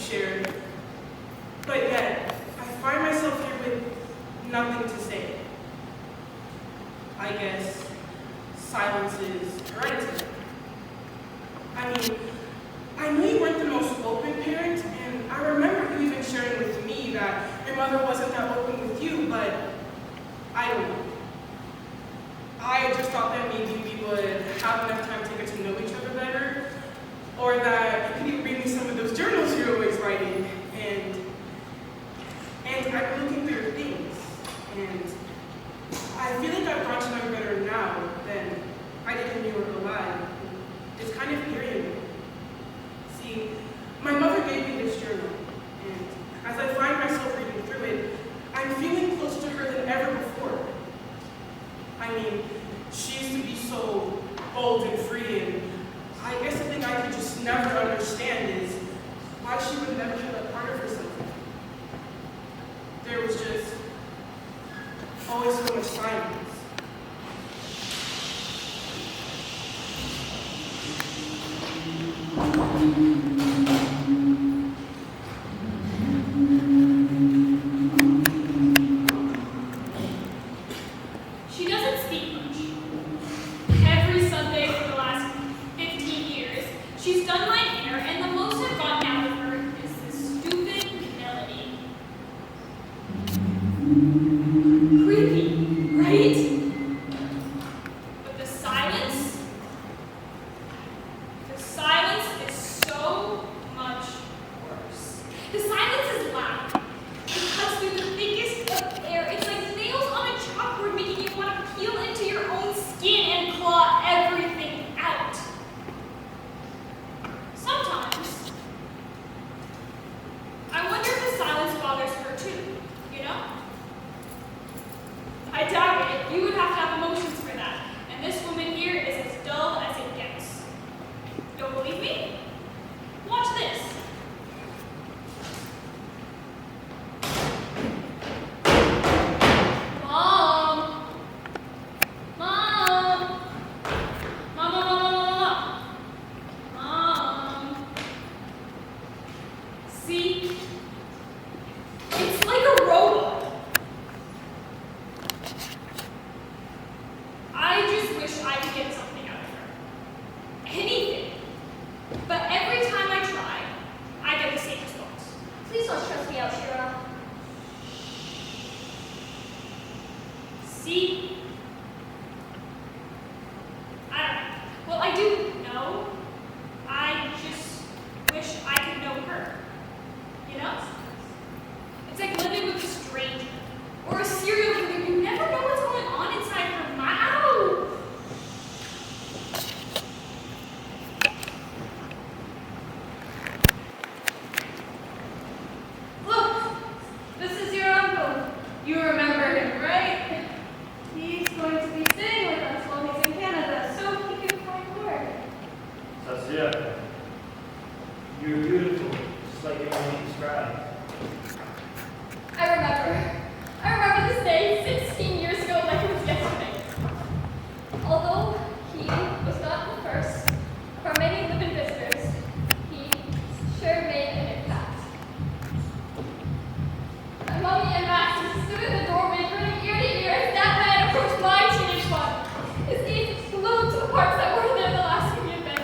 shared, but yet I find myself here with nothing to say. I guess silence is hereditary. I mean, I knew you weren't the most open parent, and I remember you even sharing with me that your mother wasn't that open with you, but I don't know. I just thought that maybe we would have enough time to get to know each other better, or that you could read me some of those journals you're always writing, and I've been looking through your things, and I feel like I've gotten to know you better now than I did when you were alive. It's kind of eerie. See, my mother gave me this journal, and as I find myself reading through it, I'm feeling closer to her than ever before. I mean, she used to be so bold and free, and I guess the thing I could just never understand is why she would never feel that part of herself. There was just always so much silence. She doesn't speak much. Every Sunday for the last 15 years, she's done my hair, and the most I've gotten out of her is this stupid melody. Creepy, right? But the silence is so much worse. The silence is loud. It cuts through the thickest of air. It's like nails on a chalkboard, making you want to peel into your own skin and claw everything out. Sometimes, I wonder if the silence bothers her too, you know? I doubt it. You would have to have emotions for that. And this woman here is as dull as it gets. Don't believe me? Watch this. Mom! Mom! Mom! See? It's like a robot. I just wish I could get something out of her. Anything. But every time I try, I get the same response. Please don't stress me out, Shira. See? I don't know. Well, I do know. I just wish I could know her. You know? It's like living with a stranger. Or a serial killer. You never know what's going on inside her mouth. Look, this is your uncle. You remember him, right? He's going to be staying with us while he's in Canada, so he can find work. Sasha, you're beautiful, just like everyone described. I remember this day 16 years ago like it was yesterday. Although he was not the first of our many living visitors, he sure made an impact. My mommy and Max stood in the doorway grinning ear to ear as that man approached my teenage son. His gaze glued to the parts that were there the last time he had been.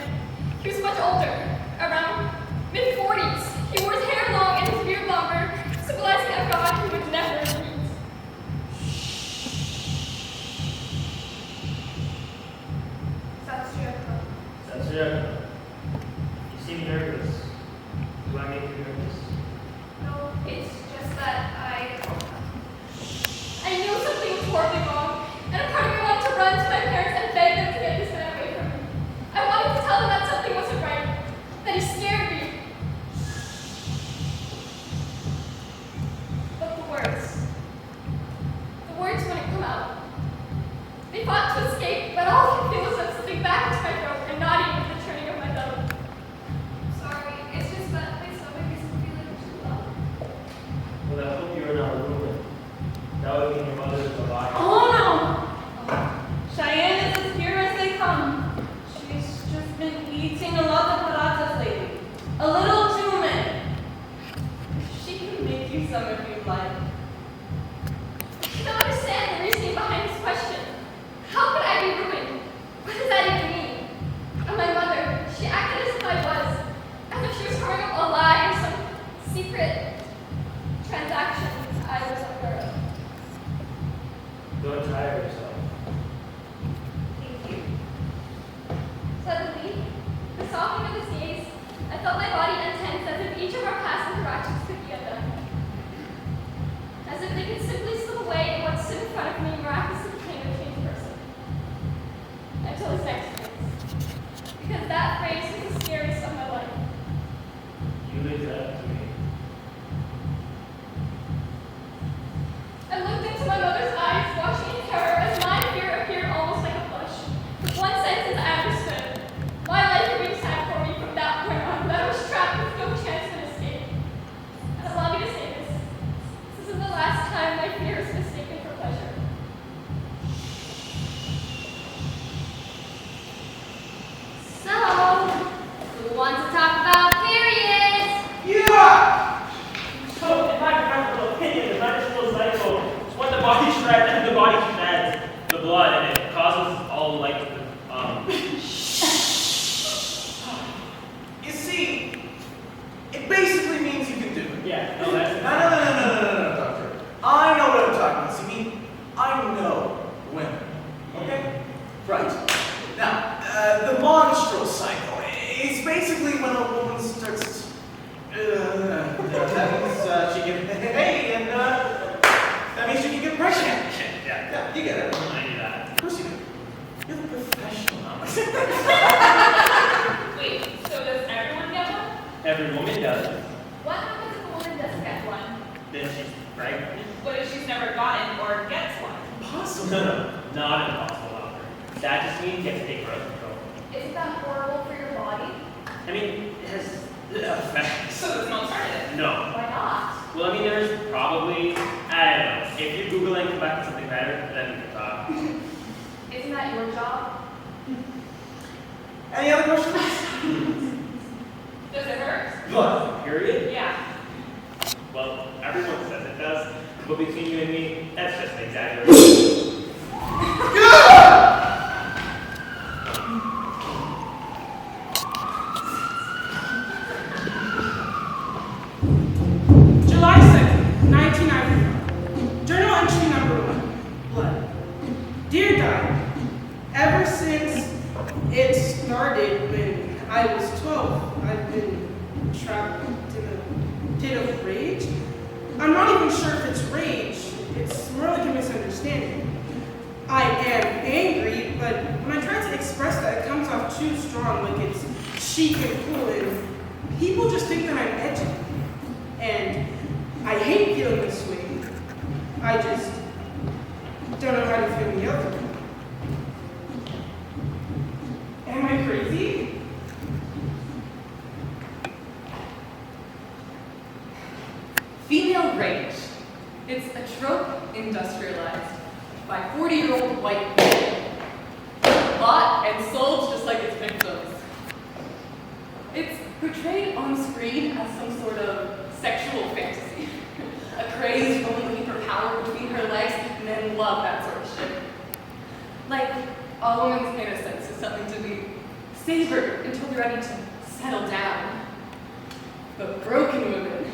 He was much older, around mid-40s. He wore his hair long and his beard longer, symbolizing a God he would never meet. Sasha, you seem nervous. Do I make you nervous? No, it's just that I knew something was horribly wrong, and a part of me wanted to run to my parents and beg them to get this man away from me. I wanted to tell them that something wasn't right, that he scared me. But the words wouldn't come out. They fought to escape, but all I could feel was that something back into my throat and knotting with the turning of my belly. Sorry, it's just that my stomach isn't feeling too well. Well, I hope you're not a ruin. That would mean your mother is alive. Oh no! Cheyenne is as pure as they come. She's just been eating a lot of paratas lately. A little too many. softening of his gaze, I felt my body untense as if each of our past interactions could be undone. As if they could simply slip away and what stood in front of me miraculously became a changed person. Until his next phrase. Because that phrase was the scariest of my life. You leave that to me. I looked into my mother's eyes, watching in terror as my fear appeared almost like a blush. With one sentence I understood. My life had been sad for me from that point on, that I was trapped with no chance of escape. And allow me to say this. This isn't the last time my fear is mistaken for pleasure. So, who wants to talk about periods? Yeah! So, in my practical opinion, the menstrual cycle is when the body sheds the blood and it causes all like You see, it basically means you can do it. yeah, no, that's No, doctor. I know what I'm talking about. See, I know women. Okay? Right. Now, the menstrual cycle is basically when a woman starts. That means she can. Hey, and that means she can get pregnant. Yeah, you get it. I knew that. Of course you do. You're the professional now. Wait, so does everyone get one? Every woman does it. What happens if a woman doesn't get one? Then she's pregnant. What if she's never gotten or gets one? Impossible. No, not impossible, doctor. That just means you have to take birth control. Isn't that horrible for your body? I mean, it has effects. So there's no alternative. No. Why not? Well, I mean, there's probably, I don't know. If you're Googling come back to something better, then we can talk. Isn't that your job? Any other questions? Does it hurt? What? Period? Yeah. Well, everyone says it does, but between you and me, that's just an exaggeration. July 2nd, 1995. Journal entry number 1. Blood. Dear Diary, ever since it started when I was 12, I've been trapped in a pit of rage. I'm not even sure if it's rage. It's more like a misunderstanding. I am angry, but when I try to express that, it comes off too strong, like it's chic and cool, and people just think that I'm edgy. And I hate feeling this way. I just don't know how to feel the other. Am I crazy? Female rage. It's a trope industrialized by 40-year-old white men, bought and sold just like its victims. It's portrayed on screen as some sort of sexual fantasy. A crazed woman looking for power between her legs, and men love that sort of shit. Like, a woman's innocence is something to be savored until they're ready to settle down. But broken women,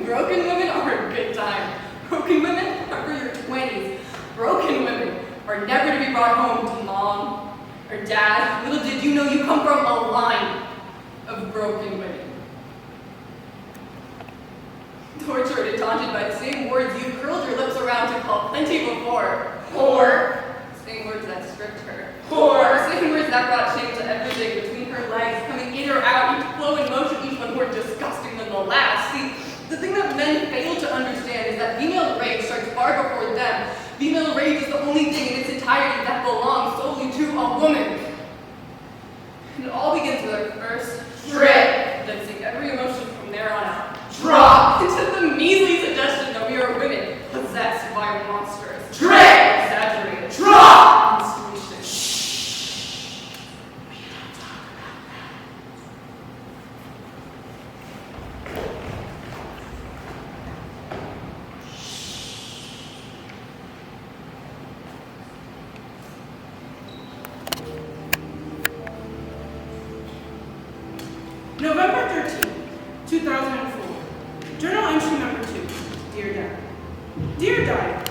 broken women are a good time. Broken women are for your 20s. Broken women are never to be brought home to mom or dad. Little did you know you come from a line of broken women. Tortured and taunted by the same words you curled your lips around to call plenty before. Whore. Same words that stripped her. Whore. Same words that brought shame to everything between her legs, coming in or out, each flow in motion, each one more disgusting than the last. See, the thing that men fail to understand is that female rage starts far before them. Female rage is the only thing in its entirety that belongs solely to a woman. And it all begins with our first trip, then see every emotion from there on out. Drop into the measly suggestion that we are women possessed by monsters. Trip! Exaggerated. Drop! Installation. Shh. We don't talk about that. November 13th, 2004. Journal entry number 2. Dear Dad. Dear Diary,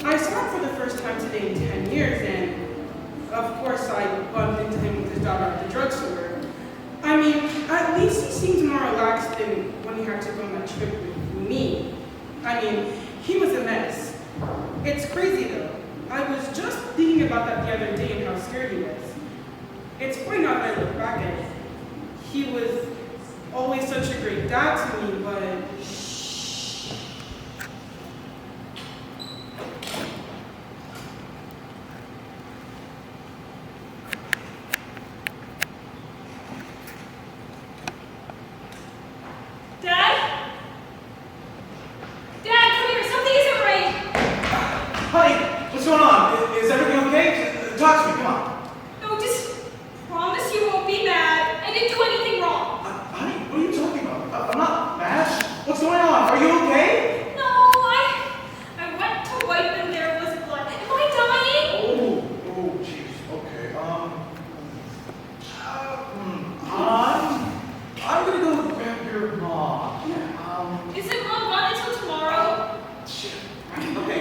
I saw him for the first time today in 10 years, and of course I bumped into him with his daughter at the drugstore. mean, at least he seemed more relaxed than when he had to go on that trip with me. I mean, he was a mess. It's crazy though. I was just thinking about that the other day and how scared he was. It's funny now that I look back at it. He was always such a great dad to me, but Dad? Dad, come here. Something isn't right. Honey, what's going on? Is everything okay? Talk to me, come on. No, just promise you won't be mad. I didn't do anything wrong. Honey, what are you talking about? I'm not mad. What's going on? Are you okay? No, I went to wipe and there was blood. Am I dying? Oh, jeez. Okay. I'm gonna go grab your mom. Yeah. Isn't Mom gone until tomorrow? Shit. Okay.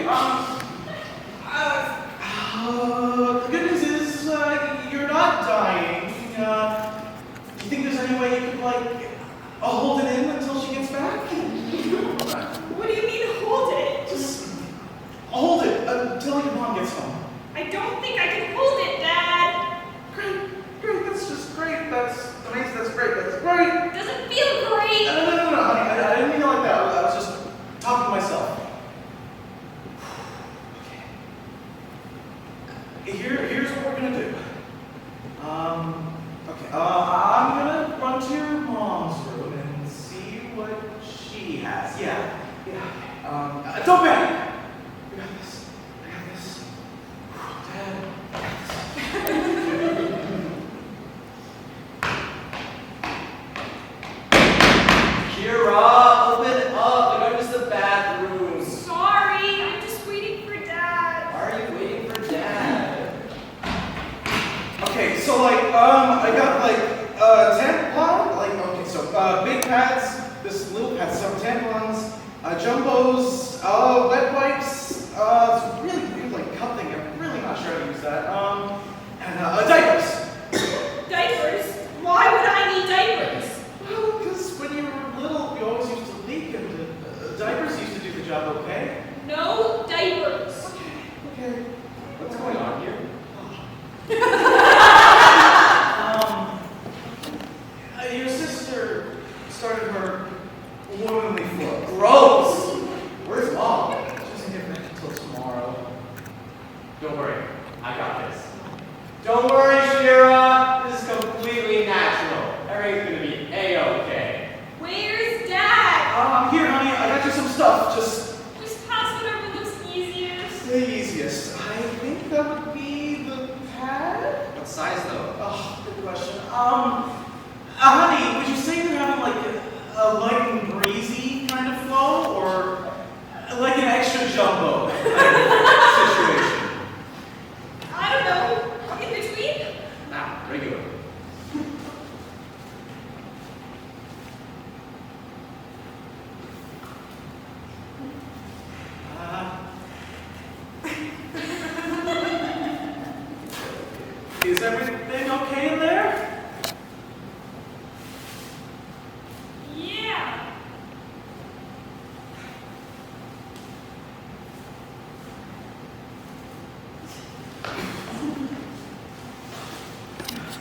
The good news is, you're not dying. Do you think there's any way you could, like, hold it in until she gets back? What do you mean hold it? Just hold it until your mom gets home. I don't think I can hold it, Dad. Great. That's just great. That's amazing. That's great. That's great. It doesn't feel great. No, honey. I didn't mean it like that. I was just talking to myself. Okay. Here's what we're gonna do. Okay. I'm gonna run to your mom's room and see what she has. Yeah. Don't panic. I got this. Dad. Kira, open up. I gotta use the bathroom. Sorry, I'm just waiting for Dad. Why are you waiting for Dad? Okay, so I got tampon, okay, so big pads, this little pad, some tampons, jumbos, wet wipes, it's really weird, cup thing, I'm really not sure how to use that, and diapers. Diapers? Why would I need diapers? Well, because when you were little, you always used to leak, and diapers used to do the job okay. No diapers. Okay. What's going on here? Your sister started her womanly flow. Gross! Where's Mom? She doesn't get back until tomorrow. Don't worry, I got this. Don't worry, Shira. This is completely natural. Everything's gonna be A-okay. Where's Dad? Here, honey, I got you some stuff. Just Just pass whatever looks easiest. the easiest. I think that would be the pad. What size though? Oh, good question. Honey, would you say you're having a light and breezy kind of flow, or like an extra jumbo situation? I don't know. In between? Nah, regular. Is everything okay in there? Yeah.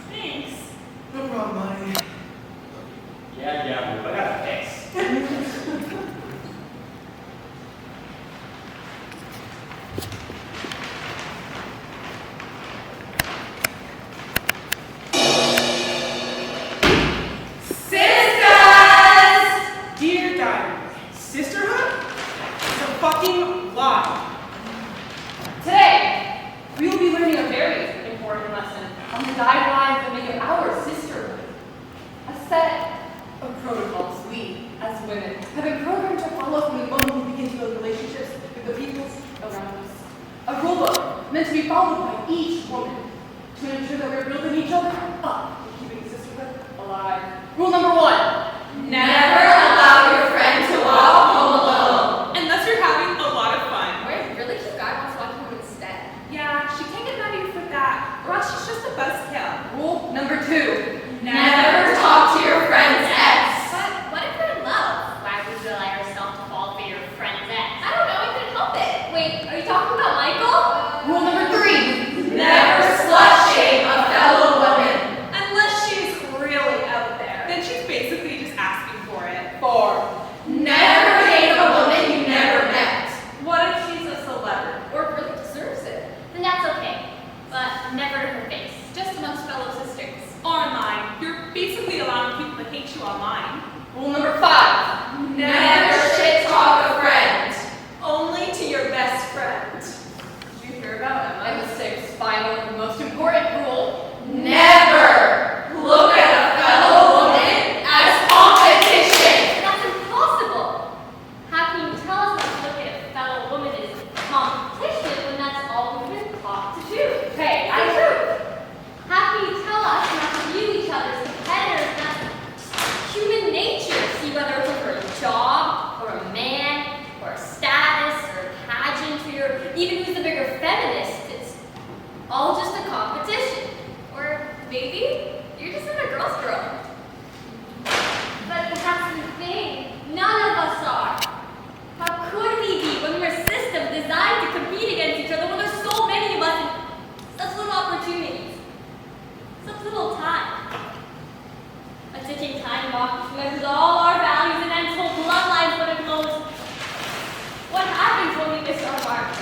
Thanks. No problem, honey. Yeah, I got a fix. dear diary, sisterhood? It's a fucking lie. Today, we will be learning a very important lesson on the guidelines that make up our sisterhood. A set of protocols we, as women, have been programmed to follow from the moment we begin to build relationships with the peoples around us. A rule book meant to be followed by each woman to ensure that we're building each other up and keeping the sisterhood alive. Rule number 1. Never allow your friend to walk home alone. Unless you're having a lot of fun. Where's really cute guy wants to walk home instead? Yeah, she can't get mad at you for that. Or else she's just a buzzkill. Rule number 2. Never talk to you on mine. Rule number 5. Never shit talk a friend. Only to your best friend. Did you hear about Emma the Sixth's final and most important rule? Never look at a fellow woman as competition. That's impossible. How can you tell us not to look at a fellow woman as competition when that's all we've been taught to do? Hey, that's true. How can you tell us not to view each other as competitors? That's human nature. See whether it's over a job, or a man, or a status, or a pageant, or even who's the bigger feminist. It's all just a competition. Or maybe you're just not a girl's girl. But that's the thing. None of us are. How could we be when we're a system designed to compete against each other when there's so many of us and such little opportunities? Such little time. A ticking time bomb which measures all our values and ends whole bloodlines when it blows. What happens when we miss our mark?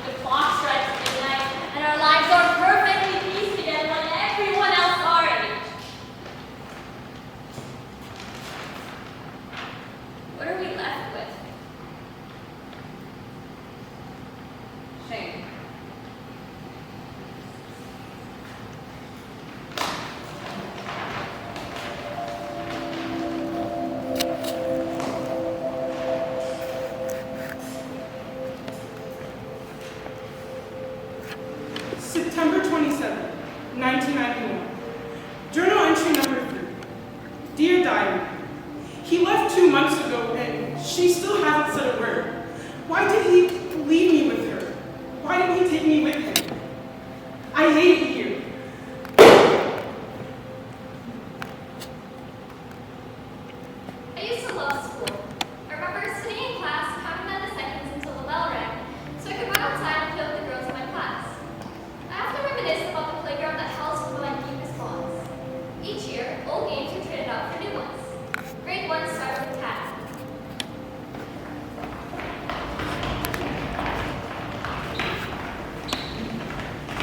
The clock strikes midnight and our lives are perfectly pieced together like everyone else our age. What are we left with? Shame. September 27, 1991. Journal entry number 3. Dear Diary, he left 2 months ago and she still hasn't said a word. Why did he leave me with her? Why didn't he take me with him? I hate it here. I used to love school. I remember sitting in class, counting down the seconds until the bell rang, so I could run outside and play with the girls in my class. I often reminisce about the playground that held some of my deepest bonds. Each year, old games were traded out for new ones. Grade 1 started with cat.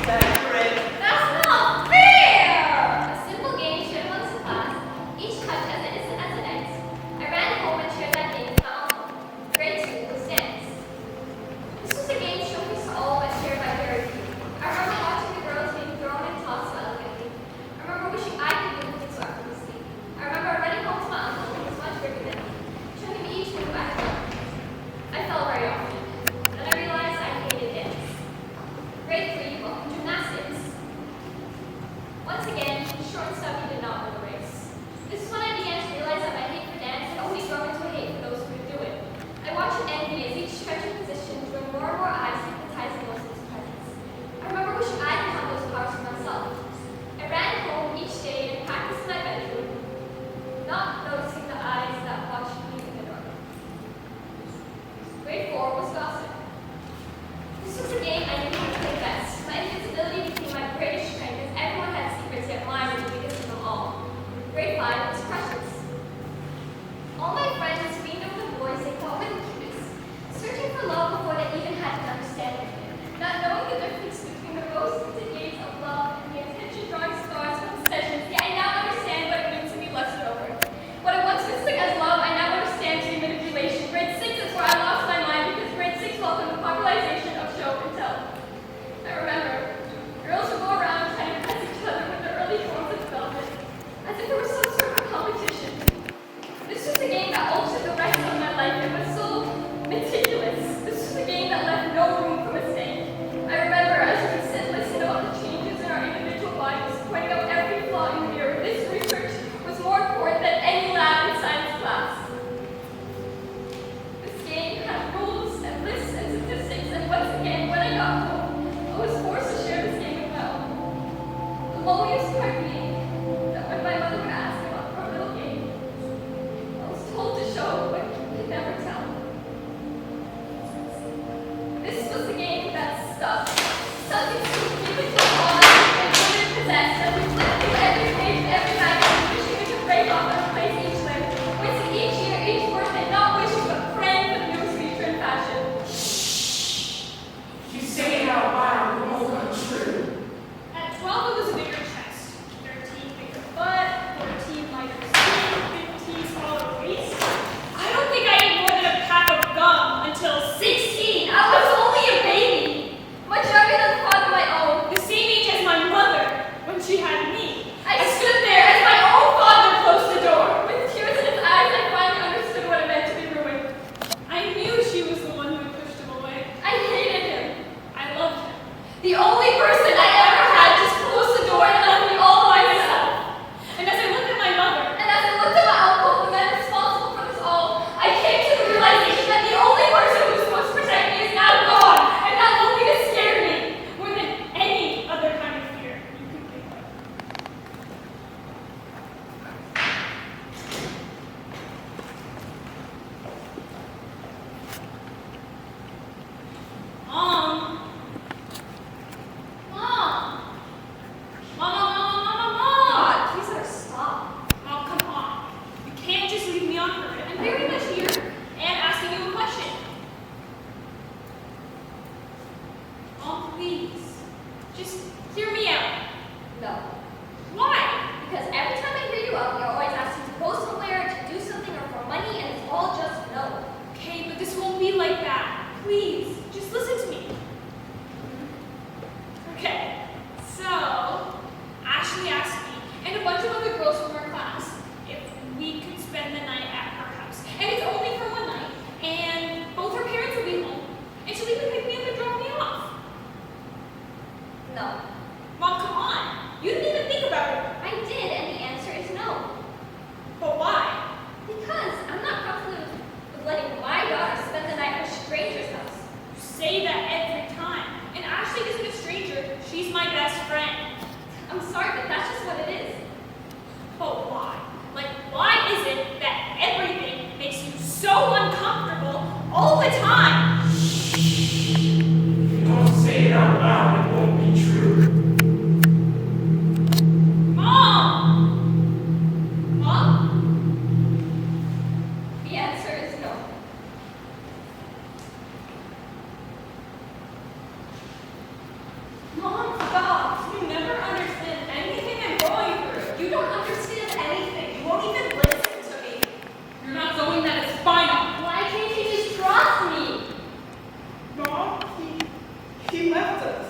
That's not fair! A simple game shared amongst the class, each touch as innocent as it ends. I ran home and shared that game with my uncle. Grade 2 was dance. This was a game showcased to all but shared by very few. I remember watching the girls being thrown and tossed so elegantly. I remember wishing I could do it so effortlessly. I remember running home to my uncle, who was much bigger than grew up, you're always asking to go somewhere, to do something, or for money, and it's all just no. Okay, but this won't be like that. Please, just listen to me. Okay, so Ashley asked me and a bunch of other girls from our class if we could spend the night at her house. And it's only for one night, and both her parents will be home, and she'll even pick me up and drop me off. No. Mom, come on. You didn't even think about it. I did, and the answer is no. But why? Because I'm not comfortable with letting my daughter spend the night at a stranger's house. You say that every time. And Ashley isn't a stranger. She's my best friend. I'm sorry, but that's just what it is. But why? Like, why is it that everything makes you so uncomfortable all the time? If you don't say it out loud, it won't be true. Mom! Mom? The answer is no. Mom, stop. You never understand anything I'm going through. You don't understand anything. You won't even listen to me. You're not knowing that it's final. Why can't you just trust me? Mom, he left us.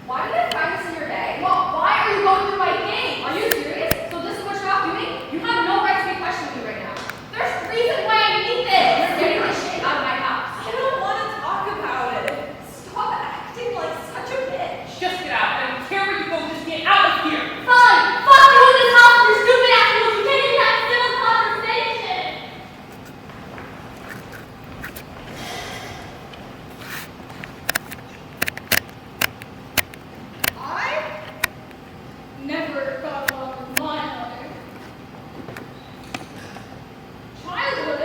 Why did I find this in your bag? Why are you going through my game? Are you serious? So this is what you're off doing? You have no right to be questioning me right now. There's a reason why I need this. You're getting this shit out of my house. I don't want to talk about it. Stop acting like such a bitch. Just get out. I don't care where you go. Just get out of here. Fine! Fuck you in this house with your stupid ass rules! You can't even have civil conversation! I never got along with my mother. Childhood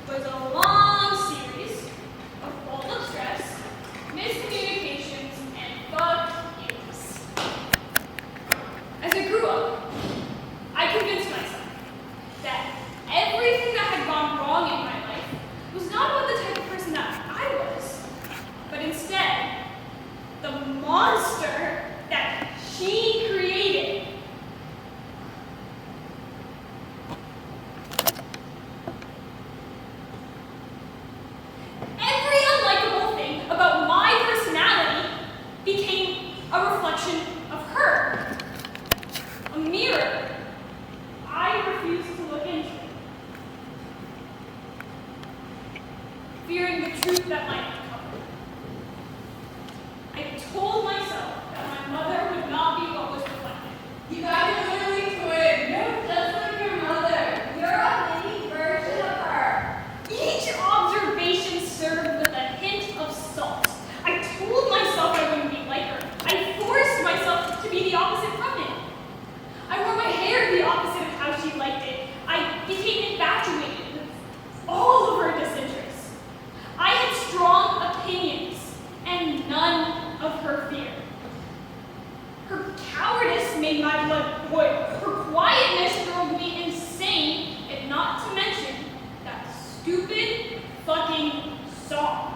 was a long series of balled-up stress, miscommunications, and fuck-yous. As I grew up, I convinced myself that everything that had gone wrong in my life was not about the type of person that I was, but instead, the monster that she created. Every unlikable thing about my personality became a reflection of her. A mirror I refused to look into. Fearing the truth that might uncover. I told myself that my mother would not be what was reflected. You guys are literally twins. You're just like your mother. You're a mini version of her. Each observation served with a hint of salt. I told myself I wouldn't be like her. I forced myself to be the opposite from it. I wore my hair the opposite of how she liked it. I became infatuated with all of her disinterests. I had strong opinions and none of her fear. Her cowardice made my blood boil. Her quietness drove me insane, if not to mention that stupid fucking song.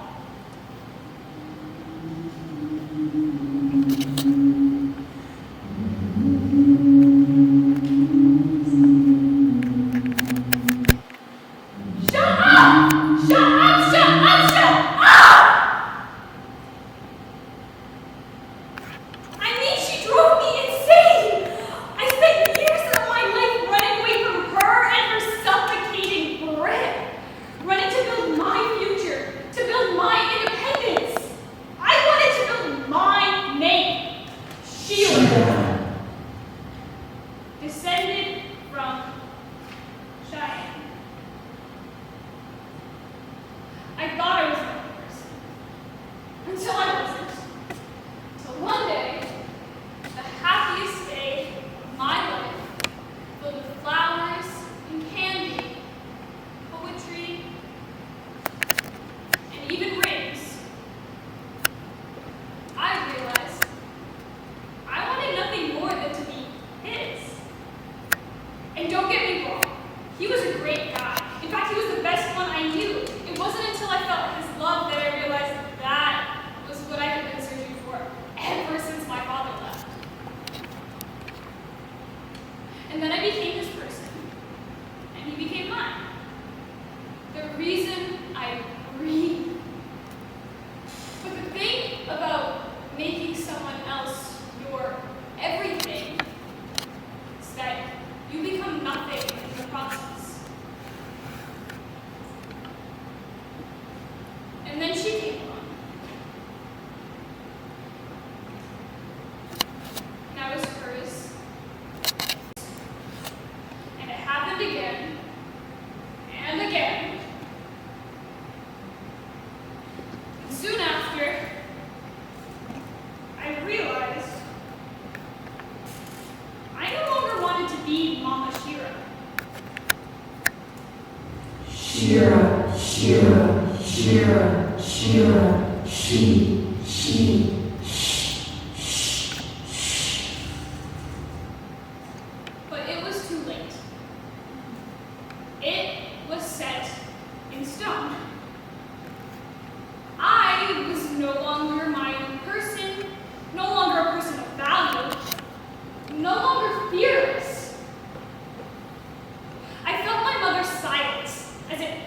Shut up! Shut up! Shut up! Shut up! I mean, she drove me insane! I spent years of my life running away from her and her suffocating breath. Running to build my future, to build my independence. I wanted to build my name. Sheila. Descended from Cheyenne. I thought I was a happy person. Until I wasn't. Till one day, the happiest day of my life, filled with flowers and candy, poetry, and even rings, I realized I wanted nothing more than to be his. And don't get me wrong, he was a great guy. In fact, he was the best one I knew. It wasn't until I felt his love that I realized that was what I had been searching for ever since my father left. And then I became his person, and he became mine. The reason I breathe. But the thing about making someone else your everything is that you become nothing in the process. And then she came along. And I was hers. And it happened again and again. And soon after, I realized I no longer wanted to be Mama Shira. Shira, Shira, Shira, Shira, she, shh, shh, shh. But it was too late. It was set in stone. I was no longer my own person, no longer a person of value, no longer fearless. I felt my mother's silence as it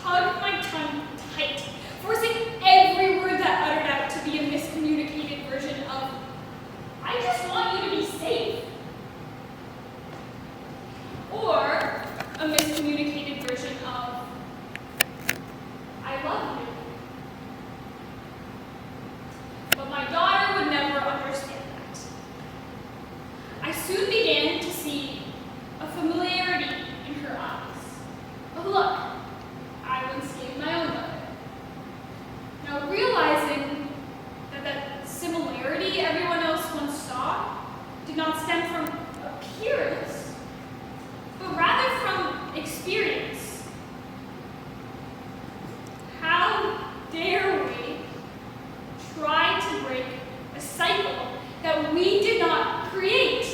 tugged my tongue tight, forcing every word that uttered out to be a miscommunicated version of, I just want you to be safe. Or a miscommunicated version of, I love you. But my daughter would never understand that. I soon began to see a familiarity in her eyes. A look I once gave my own mother. Now realizing that that similarity everyone else once saw did not stem from appearance, but rather from experience. How dare we try to break a cycle that we did not create?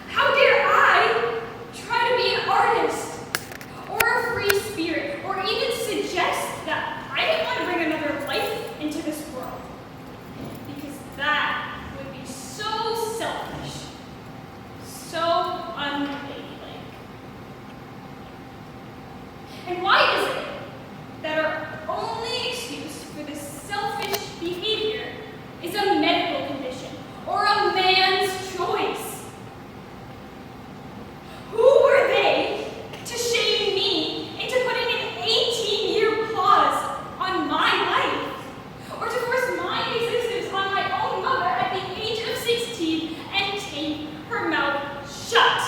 How dare I try to be an artist or a free spirit or even suggest that I didn't want to bring another life into this world? Because that would be so selfish, so unladylike. And why is it that our only excuse for this selfish behavior is a medical condition or a man's choice? Who were they to shame me into putting an 18-year pause on my life? Or to force my existence on my own mother at the age of 16 and tape her mouth shut?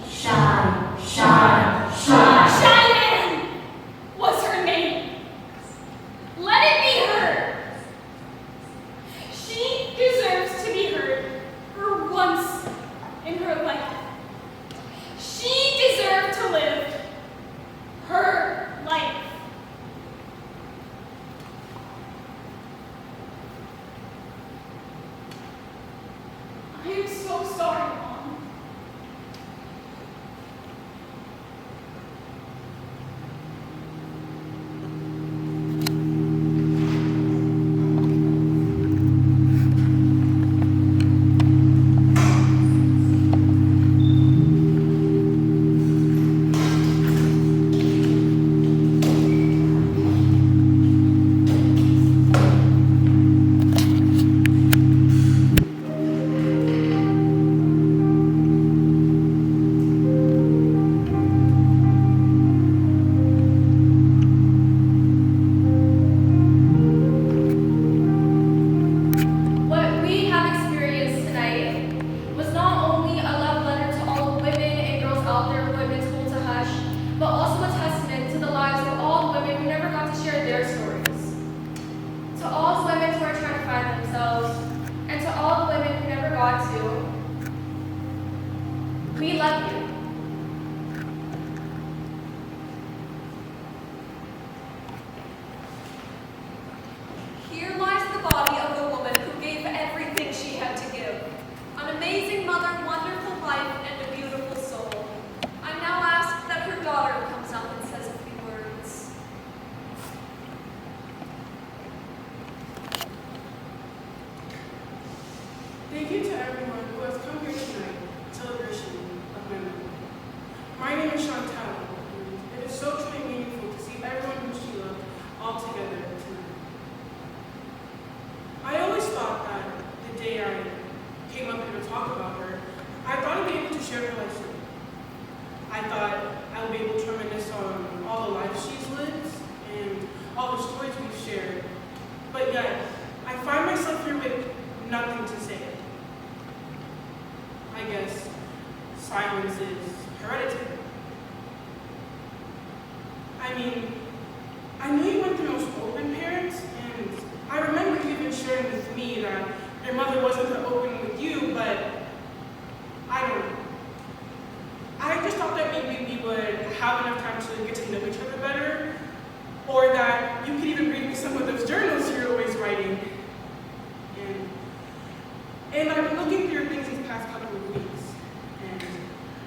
Shy, shy, shy. Cheyenne was her name. Let it be heard. She deserves to be heard for once in her life. She deserved to live her life. I am so sorry, Mom. Thank you to everyone who has come here tonight in celebration of memory. My name is Chantal, and it is so truly meaningful to see everyone who she loved all together tonight. I always thought that the day I came up here to talk about her, I thought I'd be able to share her life story. I thought I would be able to reminisce on all the lives she's lived and all the stories we've shared. But yet, I find myself here with nothing to say. I guess silence is hereditary. I mean, I know you went through most open parents, and I remember you even sharing with me that your mother wasn't that open with you, but I don't know. I just thought that maybe we would have enough time to get to know each other better, or that you could even read me some of those journals you're always writing. And I've been looking through your things these past couple of weeks, and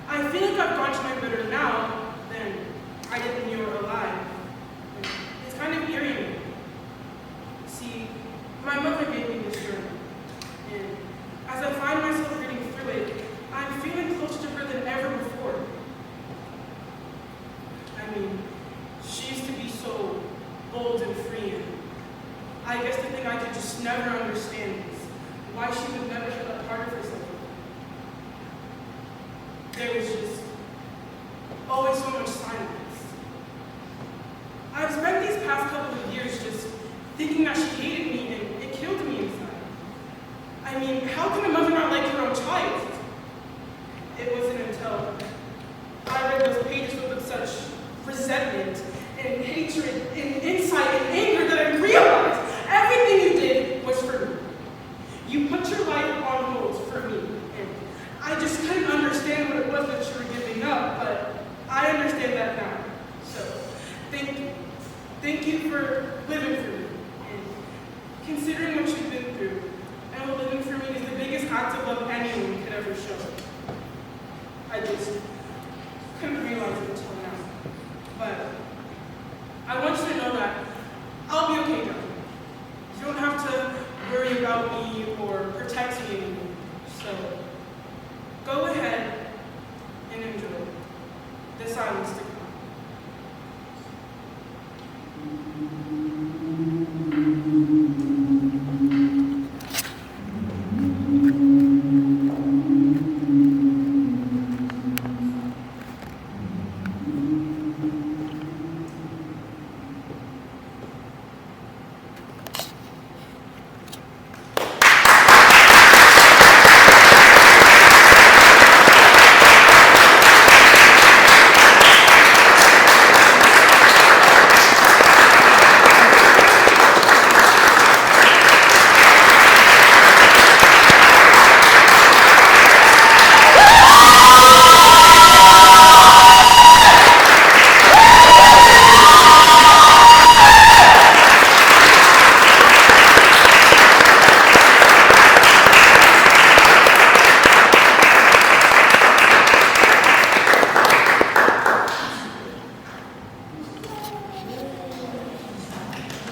I feel like I've gone to know better now than I did when you were alive. And it's kind of eerie to me. See, my mother gave me this journal, and as I find myself reading through it, I'm feeling closer to her than ever before. I mean, she used to be so bold and free, and I guess the thing I could just never understand is why she would never show that part of herself. There was just always so much silence. I've spent these past couple of years just thinking that she hated me, and it killed me inside. I mean, how can a mother not like her own child? It wasn't until I read those pages filled with such resentment and hatred and insight and anger that I realized everything you did was for me. You put your life on hold for me, and I just couldn't understand what it was that you were giving up, but I understand that now. So, thank you. Thank you for living for me, and considering what you've been through, and what living for me is the biggest act of love anyone could ever show. I just